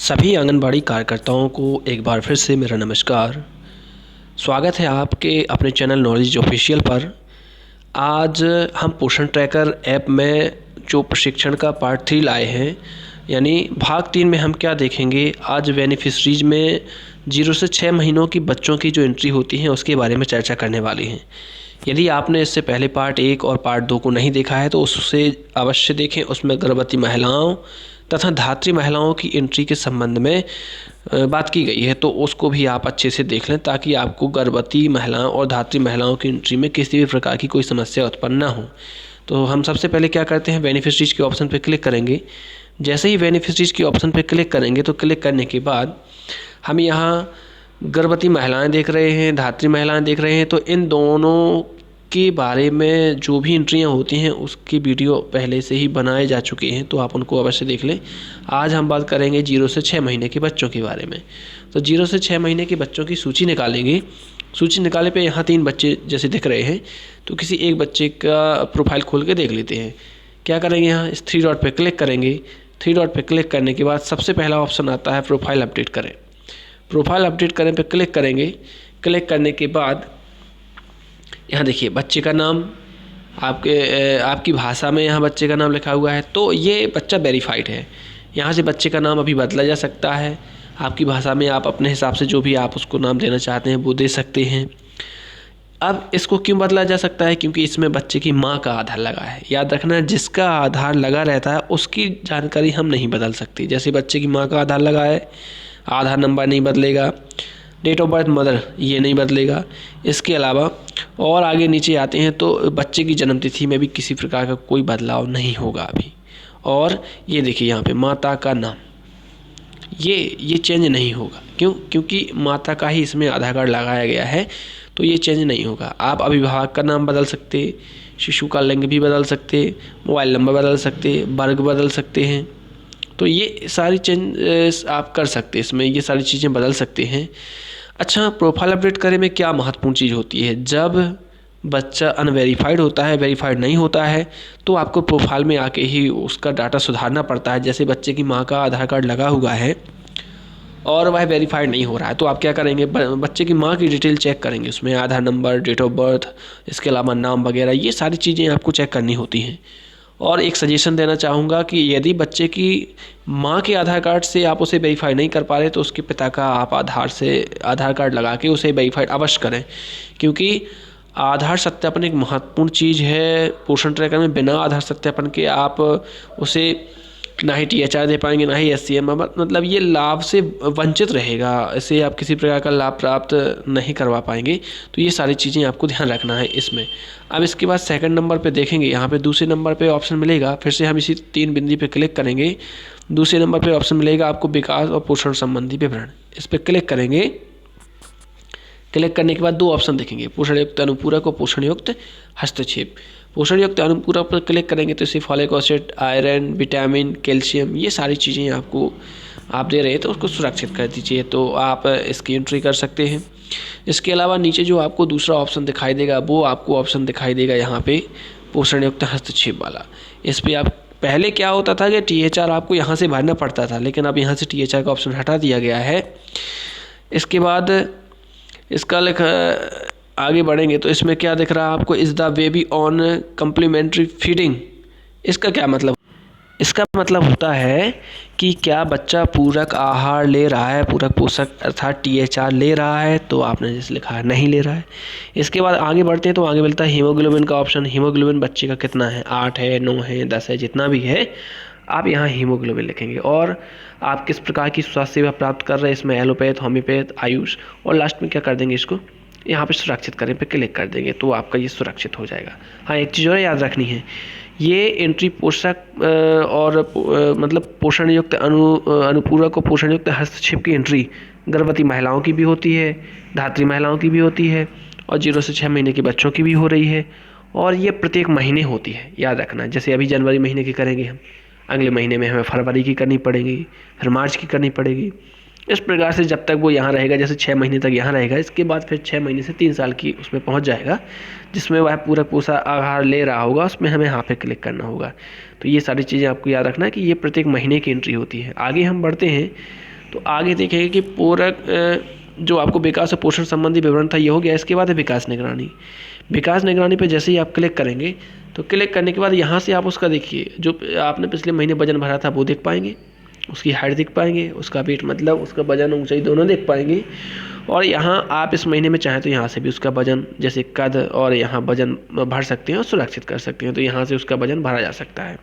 सभी आंगनबाड़ी कार्यकर्ताओं को एक बार फिर से मेरा नमस्कार। स्वागत है आपके अपने चैनल नॉलेज ऑफिशियल पर। आज हम पोषण ट्रैकर ऐप में जो प्रशिक्षण का पार्ट 3 लाए हैं, यानी भाग 3 में हम क्या देखेंगे। आज बेनिफिशरीज में 0 से 6 महीनों की बच्चों की जो एंट्री होती है उसके बारे में चर्चा करने वाली हैं। यदि आपने इससे पहले पार्ट 1 और पार्ट 2 को नहीं देखा है तो उससे अवश्य देखें। उसमें गर्भवती महिलाओं तथा धात्री महिलाओं की एंट्री के संबंध में बात की गई है, तो उसको भी आप अच्छे से देख लें ताकि आपको गर्भवती महिलाओं और धात्री महिलाओं की एंट्री में किसी भी प्रकार की कोई समस्या उत्पन्न ना हो। तो हम सबसे पहले क्या करते हैं, बेनिफिशरीज के ऑप्शन पर क्लिक करेंगे। जैसे ही बेनिफिशरीज के ऑप्शन पर क्लिक करेंगे तो क्लिक करने के बाद हम यहाँ गर्भवती महिलाएं देख रहे हैं, धात्री महिलाएं देख रहे हैं। तो इन दोनों के बारे में जो भी एंट्रियां होती हैं उसकी वीडियो पहले से ही बनाए जा चुके हैं, तो आप उनको अवश्य देख लें। आज हम बात करेंगे 0 से 6 महीने के बच्चों के बारे में। तो 0 से 6 महीने के बच्चों की सूची निकालेंगे। सूची निकाले पे यहाँ 3 बच्चे जैसे दिख रहे हैं, तो किसी एक बच्चे का प्रोफाइल खोल के देख लेते हैं। क्या करेंगे, यहाँ इस 3 डॉट पर क्लिक करेंगे। 3 डॉट पर क्लिक करने के बाद सबसे पहला ऑप्शन आता है प्रोफाइल अपडेट करें। प्रोफाइल अपडेट करने पे क्लिक करेंगे। क्लिक करने के बाद यहाँ देखिए बच्चे का नाम आपकी भाषा में यहाँ बच्चे का नाम लिखा हुआ है, तो ये बच्चा वेरीफाइड है। यहाँ से बच्चे का नाम अभी बदला जा सकता है। आपकी भाषा में आप अपने हिसाब से जो भी आप उसको नाम देना चाहते हैं वो दे सकते हैं। अब इसको क्यों बदला जा सकता है, क्योंकि इसमें बच्चे की माँ का आधार लगा है। याद रखना, जिसका आधार लगा रहता है उसकी जानकारी हम नहीं बदल सकते। जैसे बच्चे की माँ का आधार लगा है, आधार नंबर नहीं बदलेगा। डेट ऑफ बर्थ मदर ये नहीं बदलेगा। इसके अलावा और आगे नीचे आते हैं तो बच्चे की जन्म तिथि में भी किसी प्रकार का कोई बदलाव नहीं होगा अभी। और ये देखिए यहाँ पे माता का नाम ये चेंज नहीं होगा। क्यों? क्योंकि माता का ही इसमें आधार कार्ड लगाया गया है, तो ये चेंज नहीं होगा। आप अभिभावक का नाम बदल सकते, शिशु का लिंग भी बदल सकते, मोबाइल नंबर बदल सकते, वर्ग बदल सकते हैं। तो ये सारी चेंज आप कर सकते हैं, इसमें ये सारी चीज़ें बदल सकते हैं। अच्छा, प्रोफाइल अपडेट करने में क्या महत्वपूर्ण चीज़ होती है, जब बच्चा अनवेरीफाइड होता है, वेरीफाइड नहीं होता है, तो आपको प्रोफाइल में आके ही उसका डाटा सुधारना पड़ता है। जैसे बच्चे की माँ का आधार कार्ड लगा हुआ है और वह वेरीफाइड नहीं हो रहा है, तो आप क्या करेंगे, बच्चे की माँ की डिटेल चेक करेंगे। उसमें आधार नंबर, डेट ऑफ बर्थ, इसके अलावा नाम वगैरह, ये सारी चीज़ें आपको चेक करनी होती हैं। और एक सजेशन देना चाहूँगा कि यदि बच्चे की माँ के आधार कार्ड से आप उसे वेरीफाई नहीं कर पा रहे तो उसके पिता का आप आधार कार्ड लगा के उसे वेरीफाइड अवश्य करें, क्योंकि आधार सत्यापन एक महत्वपूर्ण चीज़ है। पोषण ट्रैकर में बिना आधार सत्यापन के आप उसे ना ही THR दे पाएंगे, ना ही SCM, मतलब ये लाभ से वंचित रहेगा। इसे आप किसी प्रकार का लाभ प्राप्त नहीं करवा पाएंगे। तो ये सारी चीज़ें आपको ध्यान रखना है इसमें। अब इसके बाद सेकंड नंबर पे देखेंगे, यहाँ पे दूसरे नंबर पे ऑप्शन मिलेगा। फिर से हम इसी 3 बिंदु पे क्लिक करेंगे। दूसरे नंबर पे ऑप्शन मिलेगा आपको विकास और पोषण संबंधी विवरण। इस पर क्लिक करेंगे। क्लिक करने के बाद 2 ऑप्शन देखेंगे, पोषण युक्त अनुपूरक और पोषण युक्त हस्तक्षेप। पोषण युक्त अनुपूरक पर क्लिक करेंगे तो इसे folic acid, iron, vitamin, calcium, ये सारी चीज़ें आप दे रहे हैं तो उसको सुरक्षित कर दीजिए, तो आप इसकी एंट्री कर सकते हैं। इसके अलावा नीचे जो आपको दूसरा ऑप्शन दिखाई देगा वो आपको ऑप्शन दिखाई देगा यहाँ पे पोषण युक्त हस्तक्षेप वाला। इस पर आप पहले क्या होता था कि THR आपको यहाँ से भरना पड़ता था, लेकिन अब यहाँ से THR का ऑप्शन हटा दिया गया है। इसके बाद इसका आगे बढ़ेंगे तो इसमें क्या दिख रहा है आपको, is the baby on complementary feeding. इसका क्या मतलब, इसका मतलब होता है कि क्या बच्चा पूरक आहार ले रहा है, पूरक पोषक अर्थात THR ले रहा है। तो आपने जैसे लिखा है नहीं ले रहा है। इसके बाद आगे बढ़ते हैं तो आगे मिलता है हीमोग्लोबिन का ऑप्शन। हीमोग्लोबिन बच्चे का कितना है, 8 है, 9 है, 10 है, जितना भी है आप यहाँ हीमोग्लोबिन लिखेंगे। और आप किस प्रकार की स्वास्थ्य सेवा प्राप्त कर रहे हैं, इसमें एलोपैथ, होम्योपैथ, आयुष, और लास्ट में क्या कर देंगे, इसको यहाँ पे सुरक्षित करने पे क्लिक कर देंगे तो आपका ये सुरक्षित हो जाएगा। हाँ, एक चीज़ और याद रखनी है, ये एंट्री पोषक और मतलब पोषण युक्त अनुपूरक और पोषण युक्त हस्तक्षेप की एंट्री गर्भवती महिलाओं की भी होती है, धात्री महिलाओं की भी होती है, और 0 से 6 महीने के बच्चों की भी हो रही है। और ये प्रत्येक महीने होती है, याद रखना। जैसे अभी जनवरी महीने की करेंगे हम, अगले महीने में हमें फरवरी की करनी पड़ेगी, फिर मार्च की करनी पड़ेगी। इस प्रकार से जब तक वो यहाँ रहेगा, जैसे 6 महीने तक यहाँ रहेगा, इसके बाद फिर 6 महीने से 3 साल की उसमें पहुँच जाएगा, जिसमें वह पूरा पोषण आहार ले रहा होगा, उसमें हमें यहाँ पे क्लिक करना होगा। तो ये सारी चीज़ें आपको याद रखना है कि ये प्रत्येक महीने की एंट्री होती है। आगे हम बढ़ते हैं तो आगे देखेंगे कि पूरक जो आपको विकास और पोषण संबंधी विवरण था ये हो गया। इसके बाद है विकास निगरानी। विकास निगरानी पे जैसे ही आप क्लिक करेंगे तो क्लिक करने के बाद यहाँ से आप उसका देखिए जो आपने पिछले महीने वजन भरा था वो देख पाएंगे, उसकी हाइट देख पाएंगे, उसका वेट मतलब उसका वजन ऊंचाई दोनों देख पाएंगे। और यहाँ आप इस महीने में चाहें तो यहाँ से भी उसका वजन जैसे कद और यहाँ वजन भर सकते हैं और सुरक्षित कर सकते हैं, तो यहाँ से उसका वजन भरा जा सकता है।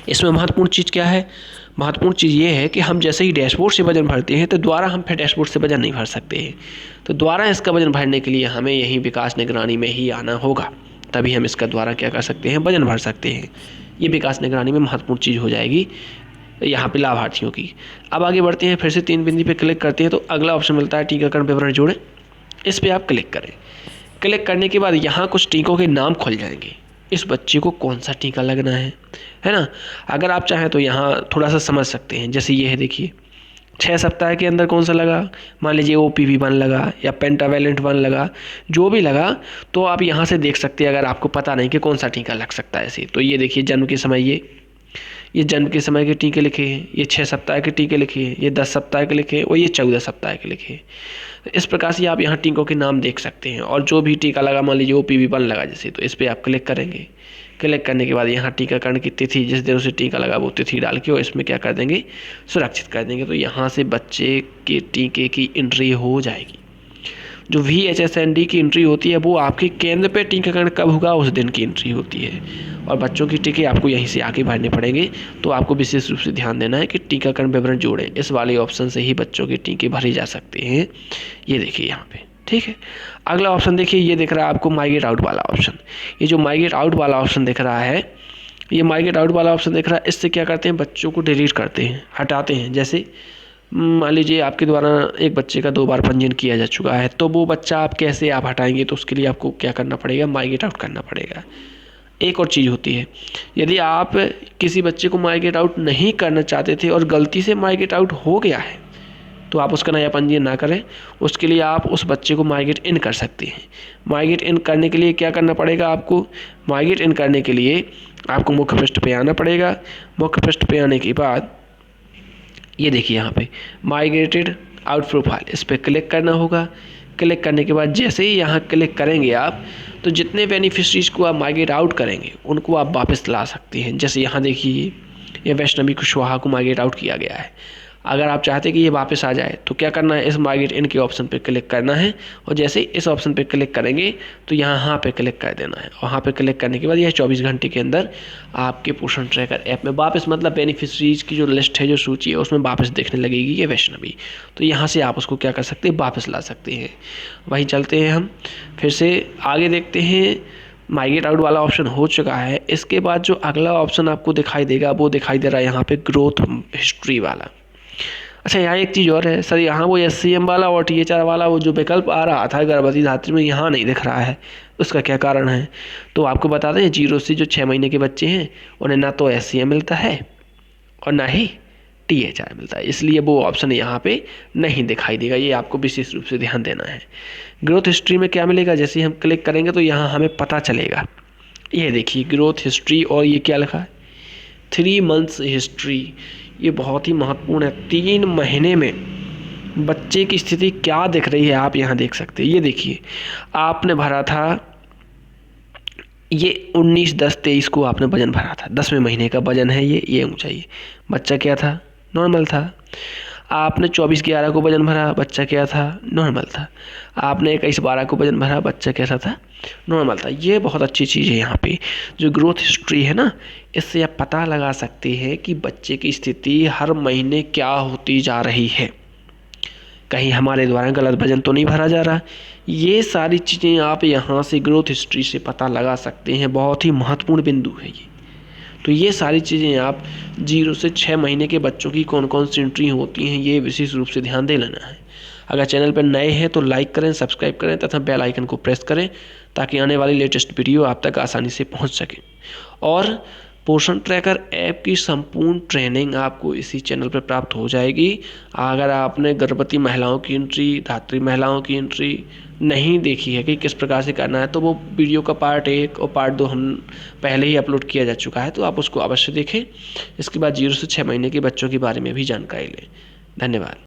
इसमें महत्वपूर्ण चीज़ क्या है? महत्वपूर्ण चीज़ ये है कि हम जैसे ही डैशबोर्ड से वजन भरते हैं तो दोबारा हम फिर डैशबोर्ड से वजन नहीं भर सकते हैं। तो दोबारा इसका वजन भरने के लिए हमें यही विकास निगरानी में ही आना होगा, तभी हम इसका द्वारा क्या कर सकते हैं, वजन भर सकते हैं। ये विकास निगरानी में महत्वपूर्ण चीज़ हो जाएगी यहाँ पे लाभार्थियों की। अब आगे बढ़ते हैं, फिर से 3 बिंदु पे क्लिक करते हैं तो अगला ऑप्शन मिलता है टीकाकरण विवरण जोड़ें। इस पर आप क्लिक करें। क्लिक करने के बाद यहाँ कुछ टीकों के नाम खुल जाएंगे, इस बच्चे को कौन सा टीका लगना है ना। अगर आप चाहें तो यहाँ थोड़ा सा समझ सकते हैं, जैसे ये है देखिए 6 सप्ताह के अंदर कौन सा लगा, मान लीजिए OPV1 लगा या पेंटावैलेंट 1 लगा, जो भी लगा तो आप यहाँ से देख सकते हैं। अगर आपको पता नहीं कि कौन सा टीका लग सकता है ऐसे, तो ये देखिए जन्म के समय ये जन्म के समय के टीके लिखे हैं, ये 6 सप्ताह के टीके लिखे हैं, ये 10 सप्ताह के लिखे हैं और ये 14 सप्ताह के लिखे हैं। इस प्रकार से आप यहाँ टीकों के नाम देख सकते हैं। और जो भी टीका लगा, मान लीजिए OPV1 लगा जैसे, तो इस पर आप क्लिक करेंगे। क्लिक करने के बाद यहाँ टीकाकरण की तिथि, जिस दिन उसे टीका लगा वो तिथि डाल के और इसमें क्या कर देंगे, सुरक्षित कर देंगे। तो यहाँ से बच्चे के टीके की एंट्री हो जाएगी। जो VHSND की एंट्री होती है वो आपके केंद्र पे टीकाकरण कब होगा उस दिन की एंट्री होती है, और बच्चों की टीके आपको यहीं से आके भरने पड़ेंगे। तो आपको विशेष रूप से ध्यान देना है कि टीकाकरण विवरण जोड़ें, इस वाले ऑप्शन से ही बच्चों के टीके भरे जा सकते हैं। ये देखिए यहाँ पे, ठीक है। अगला ऑप्शन देखिए, ये दिख रहा है आपको माइग्रेट आउट वाला ऑप्शन। ये जो माइग्रेट आउट वाला ऑप्शन दिख रहा है, ये माइग्रेट आउट वाला ऑप्शन दिख रहा है, इससे क्या करते हैं, बच्चों को डिलीट करते हैं, हटाते हैं। जैसे मान लीजिए आपके द्वारा एक बच्चे का 2 बार पंजीयन किया जा चुका है, तो वो बच्चा आप कैसे आप हटाएंगे, तो उसके लिए आपको क्या करना पड़ेगा, माइग्रेट आउट करना पड़ेगा। एक और चीज़ होती है, यदि आप किसी बच्चे को माइग्रेट आउट नहीं करना चाहते थे और गलती से माइग्रेट आउट हो गया है, तो आप उसका नया पंजीयन ना करें। उसके लिए आप उस बच्चे को माइग्रेट इन कर सकते हैं। माइग्रेट इन करने के लिए क्या करना पड़ेगा आपको, माइग्रेट इन करने के लिए आपको मुख्य पृष्ठ पे आना पड़ेगा। मुख्य पृष्ठ पे आने के बाद ये देखिए यहाँ पे माइग्रेटेड आउट प्रोफाइल, इस पर क्लिक करना होगा। क्लिक करने के बाद जैसे ही यहाँ क्लिक करेंगे आप, तो जितने बेनिफिशरीज को आप माइग्रेट आउट करेंगे उनको आप वापस ला सकते हैं। जैसे यहाँ देखिए ये वैष्णवी कुशवाहा को माइग्रेट आउट किया गया है। अगर आप चाहते हैं कि ये वापस आ जाए तो क्या करना है, इस माइग्रेट इन के ऑप्शन पे क्लिक करना है, और जैसे ही इस ऑप्शन पे क्लिक करेंगे तो यहाँ पे क्लिक कर देना है। और यहाँ पे क्लिक करने के बाद यह 24 घंटे के अंदर आपके पोषण ट्रैकर ऐप में वापस, मतलब बेनिफिशरीज की जो लिस्ट है, जो सूची है, उसमें वापस देखने लगेगी ये वैष्णवी। तो यहाँ से आप उसको क्या कर सकते हैं, वापस ला सकते हैं। वहीं चलते हैं हम फिर से आगे देखते हैं। माइग्रेट आउट वाला ऑप्शन हो चुका है। इसके बाद जो अगला ऑप्शन आपको दिखाई देगा वो दिखाई दे रहा है यहाँ पे ग्रोथ हिस्ट्री वाला। अच्छा, यहाँ एक चीज़ और है सर, यहाँ वो SCM वाला और THR वाला वो जो विकल्प आ रहा था गर्भवती धात्री में, यहाँ नहीं दिख रहा है। उसका क्या कारण है, तो आपको बता दें, 0 से जो 6 महीने के बच्चे हैं उन्हें ना तो SCM मिलता है और ना ही THR मिलता है, इसलिए वो ऑप्शन यहाँ पे नहीं दिखाई देगा। ये आपको विशेष रूप से ध्यान देना है। ग्रोथ हिस्ट्री में क्या मिलेगा, जैसे ही हम क्लिक करेंगे तो यहाँ हमें पता चलेगा। ये देखिए ग्रोथ हिस्ट्री, और ये क्या लिखा है, 3 मंथ्स हिस्ट्री। ये बहुत ही महत्वपूर्ण है। 3 महीने में बच्चे की स्थिति क्या दिख रही है आप यहाँ देख सकते हैं। ये देखिए आपने भरा था, ये 19/10/23 को आपने वजन भरा था, 10वें महीने का वजन है ये ऊंचाई। बच्चा क्या था, नॉर्मल था। आपने 24/11 को वजन भरा, बच्चा क्या था, नॉर्मल था। आपने 21/12 को वजन भरा, बच्चा कैसा था, नॉर्मल था। ये बहुत अच्छी चीज़ है। यहाँ पे जो ग्रोथ हिस्ट्री है ना, इससे आप पता लगा सकते हैं कि बच्चे की स्थिति हर महीने क्या होती जा रही है, कहीं हमारे द्वारा गलत वजन तो नहीं भरा जा रहा। ये सारी चीज़ें आप यहाँ से ग्रोथ हिस्ट्री से पता लगा सकते हैं। बहुत ही महत्वपूर्ण बिंदु है ये। तो ये सारी चीज़ें आप 0 से 6 महीने के बच्चों की कौन कौन सी एंट्री होती हैं, ये विशेष रूप से ध्यान दे लेना है। अगर चैनल पर नए हैं तो लाइक करें, सब्सक्राइब करें तथा बेल आइकन को प्रेस करें, ताकि आने वाली लेटेस्ट वीडियो आप तक आसानी से पहुंच सके। और पोषण ट्रैकर ऐप की संपूर्ण ट्रेनिंग आपको इसी चैनल पर प्राप्त हो जाएगी। अगर आपने गर्भवती महिलाओं की एंट्री, धात्री महिलाओं की एंट्री नहीं देखी है कि किस प्रकार से करना है, तो वो वीडियो का पार्ट 1 और पार्ट 2 हम पहले ही अपलोड किया जा चुका है, तो आप उसको अवश्य देखें। इसके बाद 0 से 6 महीने के बच्चों के बारे में भी जानकारी लें। धन्यवाद।